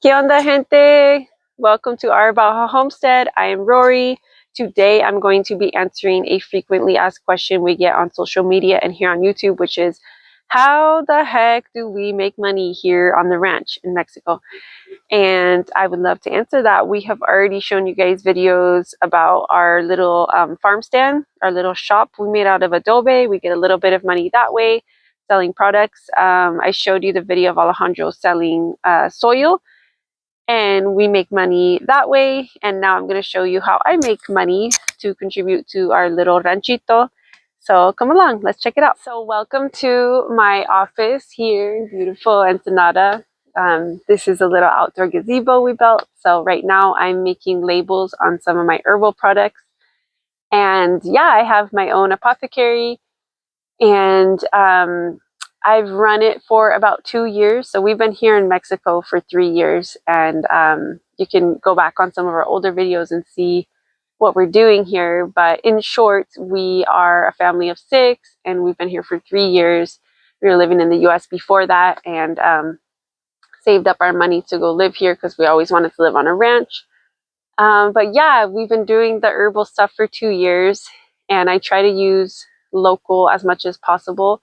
¿Qué onda, gente? Welcome to our Baja Homestead. I am Rory. Today I'm going to be answering a frequently asked question we get on social media and here on YouTube, which is, how the heck do we make money here on the ranch in Mexico? And I would love to answer that. We have already shown you guys videos about our little farm stand, our little shop we made out of adobe. We get a little bit of money that way, selling products. I showed you the video of Alejandro selling soil, and we make money that way. And now I'm going to show you how I make money to contribute to our little ranchito. So come along, let's check it out. So welcome to my office here in beautiful Ensenada. This is a little outdoor gazebo we built. So right now I'm making labels on some of my herbal products. And yeah, I have my own apothecary, and I've run it for about 2 years. So we've been here in Mexico for 3 years, and you can go back on some of our older videos and see what we're doing here. But in short, we are a family of 6, and we've been here for 3 years. We were living in the US before that, and saved up our money to go live here because we always wanted to live on a ranch. But yeah, we've been doing the herbal stuff for 2 years, and I try to use local as much as possible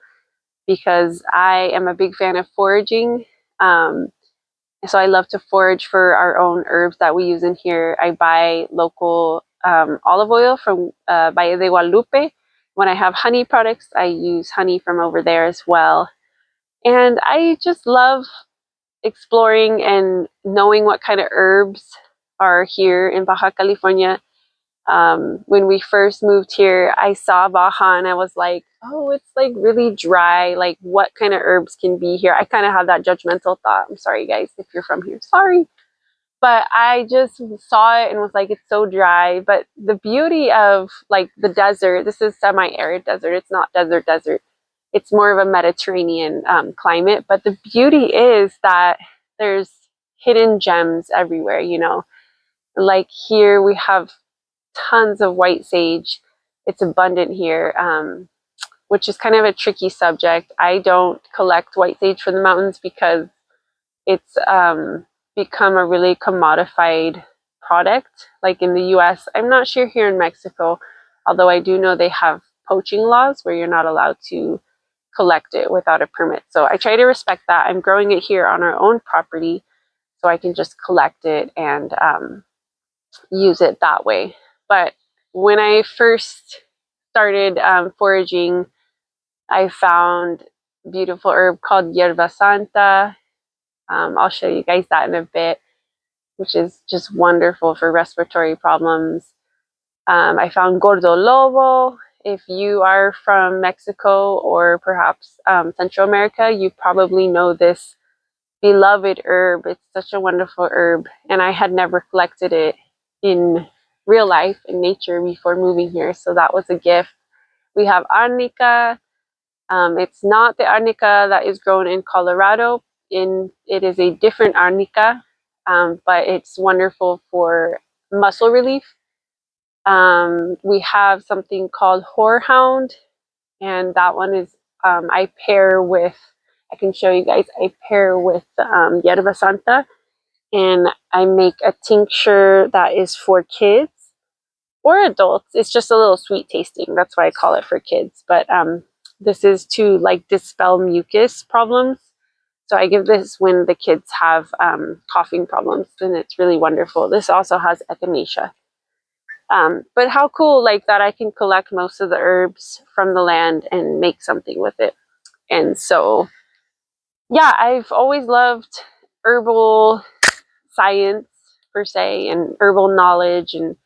because I am a big fan of foraging. So I love to forage for our own herbs that we use in here. I buy local olive oil from Valle de Guadalupe. When I have honey products, I use honey from over there as well. And I just love exploring and knowing what kind of herbs are here in Baja California. When we first moved here, I saw Baja and I was like, oh, it's like really dry. Like, what kind of herbs can be here? I kind of had that judgmental thought. I'm sorry, guys, if you're from here. Sorry. But I just saw it and was like, it's so dry. But the beauty of like the desert, this is semi-arid desert. It's not desert. It's more of a Mediterranean climate. But the beauty is that there's hidden gems everywhere, you know. Like here we have tons of white sage. It's abundant here, which is kind of a tricky subject. I don't collect white sage from the mountains because it's become a really commodified product. Like in the US, I'm not sure here in Mexico, although I do know they have poaching laws where you're not allowed to collect it without a permit. So I try to respect that. I'm growing it here on our own property, so I can just collect it and use it that way. But when I first started foraging, I found a beautiful herb called Yerba Santa. I'll show you guys that in a bit, which is just wonderful for respiratory problems. I found Gordo Lobo. If you are from Mexico or perhaps Central America, you probably know this beloved herb. It's such a wonderful herb, and I had never collected it in real life in nature before moving here, so that was a gift. We have arnica. It's not the arnica that is grown in Colorado. It is a different arnica, but it's wonderful for muscle relief. We have something called horehound, and that one is I pair with, I can show you guys, I pair with Yerba Santa, and I make a tincture that is for kids or adults. It's just a little sweet tasting. That's why I call it for kids. But this is to like dispel mucus problems. So I give this when the kids have coughing problems, and it's really wonderful. This also has echinacea. But how cool like that I can collect most of the herbs from the land and make something with it. And so, yeah, I've always loved herbal science per se and herbal knowledge and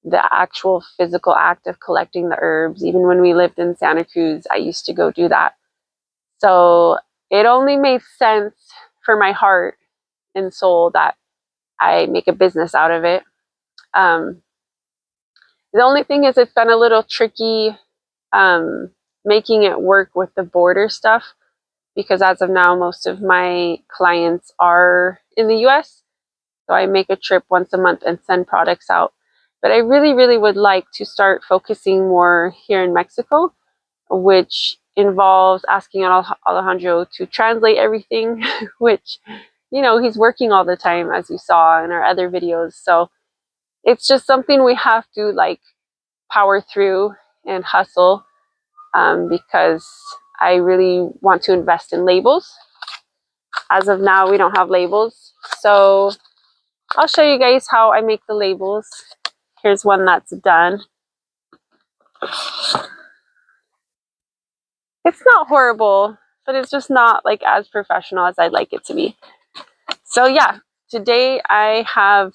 the actual physical act of collecting the herbs. Even when we lived in Santa Cruz, I used to go do that. So it only made sense for my heart and soul that I make a business out of it. The only thing is it's been a little tricky making it work with the border stuff, because as of now, most of my clients are in the US. So I make a trip once a month and send products out. But I really, really would like to start focusing more here in Mexico, which involves asking Alejandro to translate everything, which you know, he's working all the time, as you saw in our other videos. So it's just something we have to like power through and hustle, because I really want to invest in labels. As of now, we don't have labels. So I'll show you guys how I make the labels. Here's one that's done. It's not horrible, but it's just not like as professional as I'd like it to be. So yeah, today I have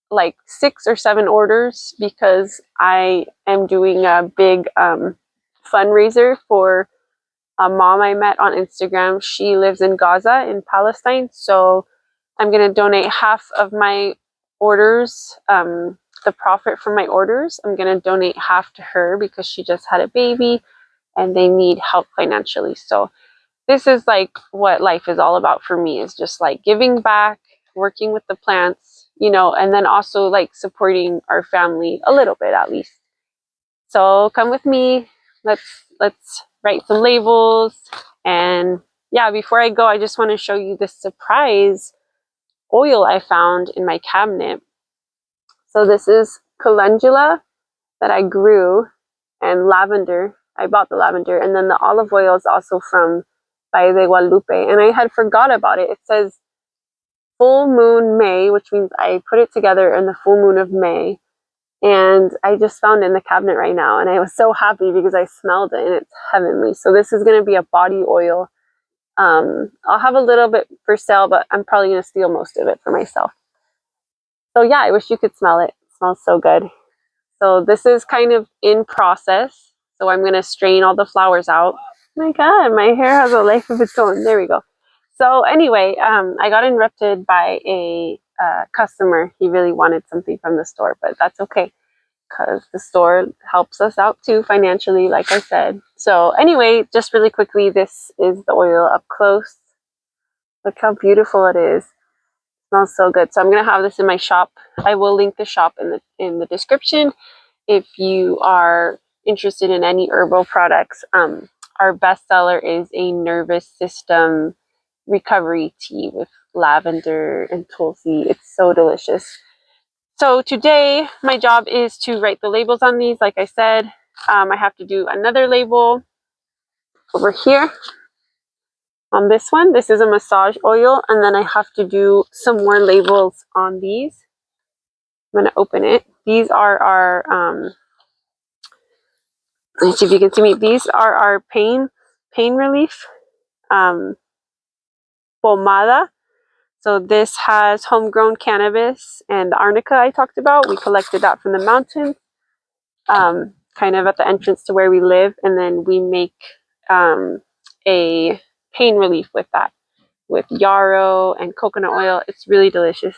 like 6 or 7 orders because I am doing a big fundraiser for a mom I met on Instagram. She lives in Gaza in Palestine. So I'm going to donate half of my orders, the profit from my orders. I'm going to donate half to her because she just had a baby and they need help financially. So this is like what life is all about for me, is just like giving back, working with the plants, you know, and then also like supporting our family a little bit at least. So come with me. Let's write some labels. And yeah, before I go, I just want to show you this surprise oil I found in my cabinet. So this is calendula that I grew, and lavender. I bought the lavender, and then the olive oil is also from Valle de Guadalupe, and I had forgot about it. It says full moon May, which means I put it together in the full moon of May, and I just found it in the cabinet right now, and I was so happy because I smelled it and it's heavenly. So this is going to be a body oil. I'll have a little bit for sale, but I'm probably going to steal most of it for myself. So yeah, I wish you could smell it. It smells so good. So this is kind of in process. So I'm going to strain all the flowers out. Oh my God, my hair has a life of its own. There we go. So anyway, I got interrupted by a customer. He really wanted something from the store, but that's okay because the store helps us out too financially, like I said. So anyway, just really quickly, this is the oil up close. Look how beautiful it is. It smells so good. So I'm going to have this in my shop. I will link the shop in the description if you are interested in any herbal products. Our bestseller is a nervous system recovery tea with lavender and tulsi. It's so delicious. So today my job is to write the labels on these. Like I said, I have to do another label over here on this one. This is a massage oil, and then I have to do some more labels on these. I'm going to open it. These are our let's see if you can see me. These are our pain relief pomada. So this has homegrown cannabis and arnica I talked about. We collected that from the mountains, kind of at the entrance to where we live, and then we make a pain relief with that, with yarrow and coconut oil. It's really delicious.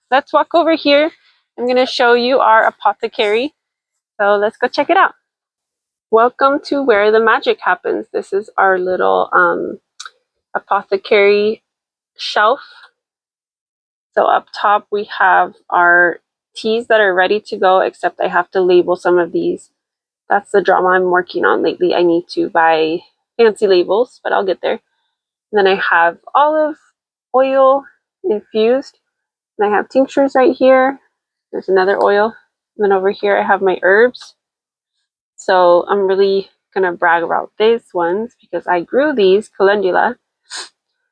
Let's walk over here. I'm going to show you our apothecary. So let's go check it out. Welcome to where the magic happens. This is our little apothecary shelf. So up top we have our teas that are ready to go, except I have to label some of these. That's the drama I'm working on lately. I need to buy fancy labels, but I'll get there. And then I have olive oil infused, and I have tinctures right here. There's another oil. And then over here I have my herbs. So I'm really gonna brag about these ones because I grew these, calendula.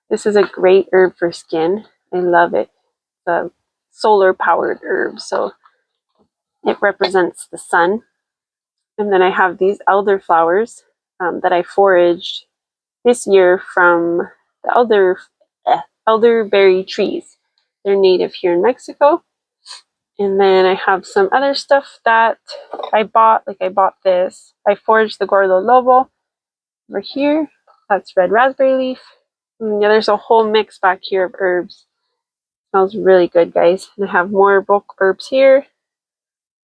This is a great herb for skin. I love it. The solar powered herb, so it represents the sun. And then I have these elderflowers that I foraged this year from the elderberry trees. They're native here in Mexico. And then I have some other stuff that I bought. Like I bought this. I foraged the gordo lobo over here. That's red raspberry leaf. And yeah, there's a whole mix back here of herbs. Smells really good, guys. And I have more bulk herbs here.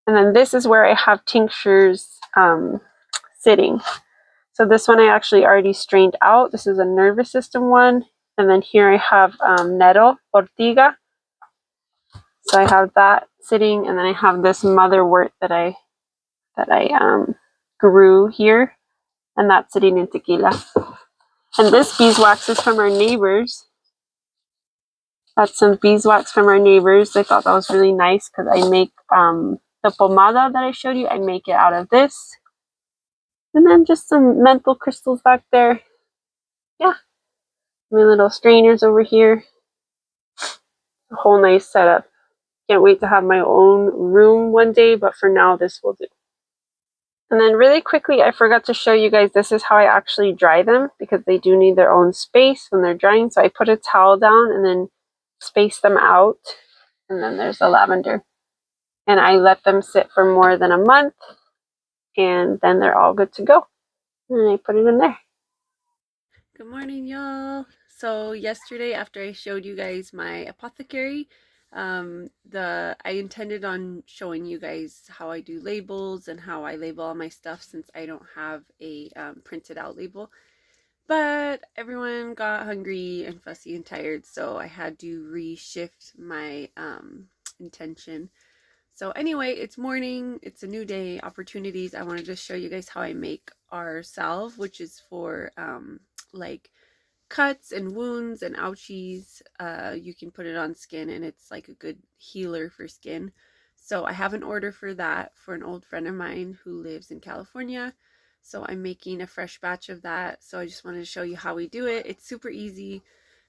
And then this is where I have tinctures sitting. So this one I actually already strained out. This is a nervous system one. And then here I have nettle, ortiga. So I have that sitting, and then I have this motherwort that I grew here, and that's sitting in tequila. And this beeswax is from our neighbors. Got some beeswax from our neighbors. I thought that was really nice because I make the pomada that I showed you. I make it out of this. And then just some menthol crystals back there. Yeah. My little strainers over here. A whole nice setup. Can't wait to have my own room one day, but for now this will do. And then really quickly, I forgot to show you guys, this is how I actually dry them because they do need their own space when they're drying. So I put a towel down and then space them out. And then there's the lavender. And I let them sit for more than a month. And then they're all good to go. And I put it in there. Good morning, y'all. So yesterday after I showed you guys my apothecary, I intended on showing you guys how I do labels and how I label all my stuff since I don't have a printed out label. But everyone got hungry and fussy and tired, so I had to reshift my intention. So anyway, it's morning, it's a new day, opportunities. I wanted to show you guys how I make our salve, which is for like cuts and wounds and ouchies. You can put it on skin and it's like a good healer for skin. So I have an order for that for an old friend of mine who lives in California. So I'm making a fresh batch of that. So I just wanted to show you how we do it. It's super easy.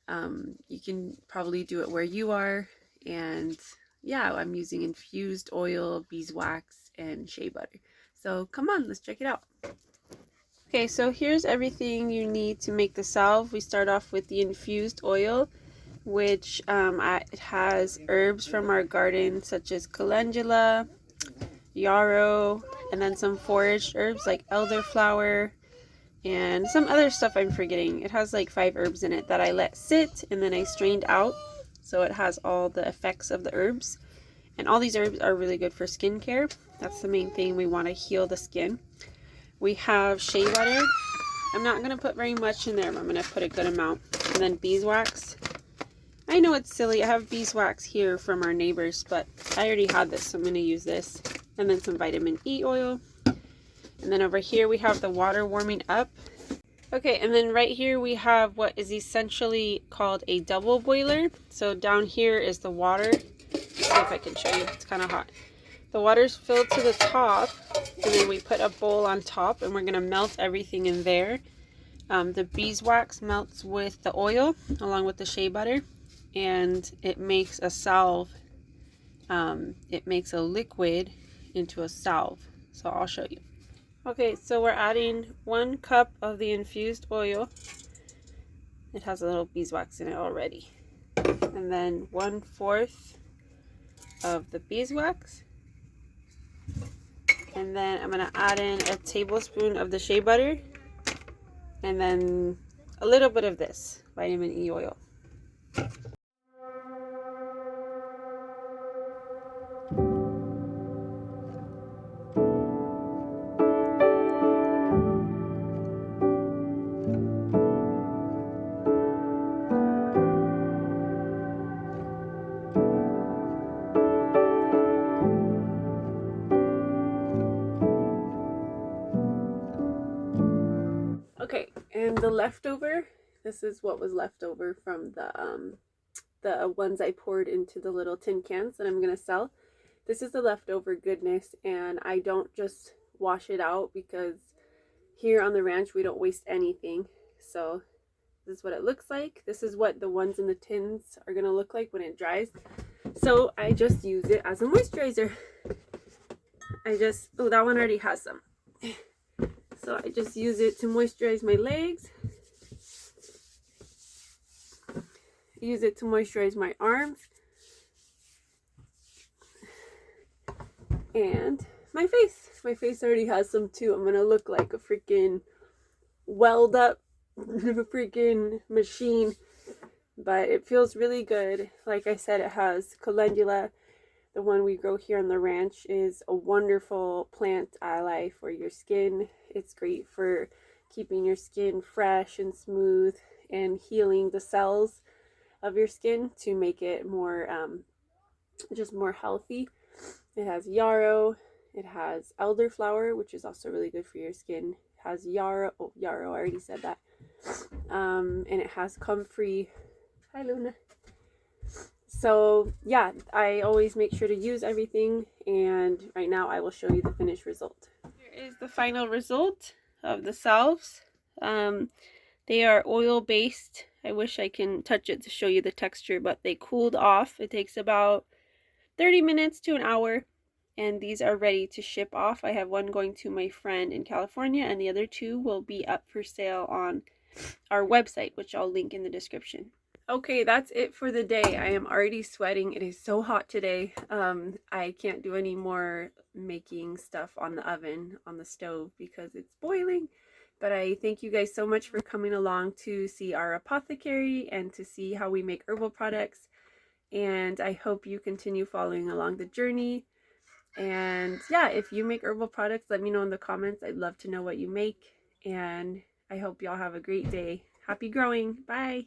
You can probably do it where you are. And yeah, I'm using infused oil, beeswax, and shea butter. So come on, let's check it out. Okay, so here's everything you need to make the salve. We start off with the infused oil, which it has herbs from our garden such as calendula, yarrow, and then some foraged herbs like elderflower and some other stuff I'm forgetting. It has like 5 herbs in it that I let sit and then I strained out. So it has all the effects of the herbs. And all these herbs are really good for skincare. That's the main thing. We want to heal the skin. We have shea butter. I'm not going to put very much in there, but I'm going to put a good amount. And then beeswax. I know it's silly. I have beeswax here from our neighbors, but I already had this, so I'm going to use this. And then some vitamin E oil. And then over here we have the water warming up. Okay, and then right here we have what is essentially called a double boiler. So down here is the water. Let's see if I can show you. It's kind of hot. The water's filled to the top, and then we put a bowl on top, and we're going to melt everything in there. The beeswax melts with the oil, along with the shea butter, and it makes a salve. It makes a liquid into a salve. So I'll show you. Okay, so we're adding 1 cup of the infused oil. It has a little beeswax in it already. And then 1/4 of the beeswax. And then I'm going to add in a tablespoon of the shea butter. And then a little bit of this vitamin E oil. Okay, and the leftover, this is what was left over from the ones I poured into the little tin cans that I'm going to sell. This is the leftover goodness, and I don't just wash it out because here on the ranch we don't waste anything. So this is what it looks like. This is what the ones in the tins are going to look like when it dries. So I just use it as a moisturizer. Oh, that one already has some. So I just use it to moisturize my legs. Use it to moisturize my arms. And my face. My face already has some too. I'm gonna look like a freaking weld up freaking machine. But it feels really good. Like I said, it has calendula. The one we grow here on the ranch is a wonderful plant ally for your skin. It's great for keeping your skin fresh and smooth and healing the cells of your skin to make it more, just more healthy. It has yarrow. It has elderflower, which is also really good for your skin. It has yarrow. Oh, yarrow, I already said that. And it has comfrey. Hi, Luna. So yeah, I always make sure to use everything, and right now I will show you the finished result. Here is the final result of the salves. They are oil based. I wish I can touch it to show you the texture, but they cooled off. It takes about 30 minutes to an hour, and these are ready to ship off. I have one going to my friend in California, and the other two will be up for sale on our website, which I'll link in the description. Okay, that's it for the day. I am already sweating. It is so hot today. I can't do any more making stuff on the oven, on the stove, because it's boiling. But I thank you guys so much for coming along to see our apothecary and to see how we make herbal products. And I hope you continue following along the journey. And yeah, if you make herbal products, let me know in the comments. I'd love to know what you make. And I hope y'all have a great day. Happy growing. Bye.